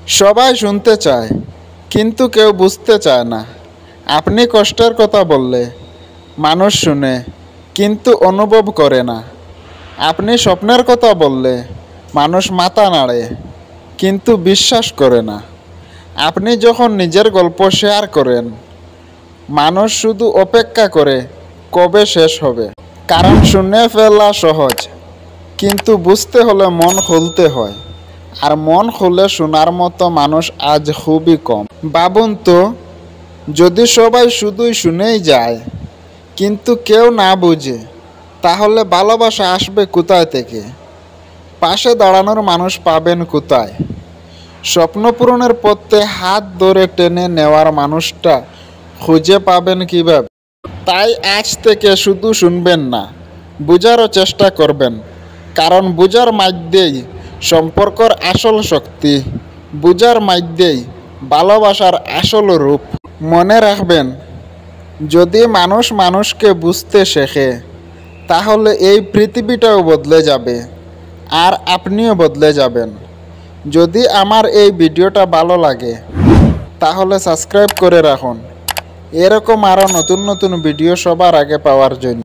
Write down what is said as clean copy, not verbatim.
সবাই শুনতে চায় কিন্তু কেউ বুঝতে চায় না। আপনি কষ্টের কথা বললে মানুষ শুনে কিন্তু অনুভব করে না। আপনি স্বপ্নের কথা বললে মানুষ মাথা নাড়ে কিন্তু বিশ্বাস করে না। আপনি যখন নিজের গল্প শেয়ার করেন মানুষ শুধু অপেক্ষা করে কবে শেষ হবে। কারণ শুনে ফেলা সহজ কিন্তু বুঝতে হলে মন খুলতে হয়, আর মন খুলে শোনার মতো মানুষ আজ খুবই কম। ভাবুন তো, যদি সবাই শুধুই শুনেই যায় কিন্তু কেউ না বুঝে, তাহলে ভালোবাসা আসবে কোথায় থেকে? পাশে দাঁড়ানোর মানুষ পাবেন কোথায়? স্বপ্ন পূরণের পথে হাত ধরে টেনে নেওয়ার মানুষটা খুঁজে পাবেন কিভাবে? তাই আজ থেকে শুধু শুনবেন না, বোঝারও চেষ্টা করবেন। কারণ বোঝার মধ্যেই সম্পর্কের আসল শক্তি, বোঝার মধ্যেই ভালোবাসার আসল রূপ। মনে রাখবেন, যদি মানুষ মানুষকে বুঝতে শেখে তাহলে এই পৃথিবীটাও বদলে যাবে, আর আপনিও বদলে যাবেন। যদি আমার এই ভিডিওটা ভালো লাগে তাহলে সাবস্ক্রাইব করে রাখুন, এরকম আরও নতুন নতুন ভিডিও সবার আগে পাওয়ার জন্য।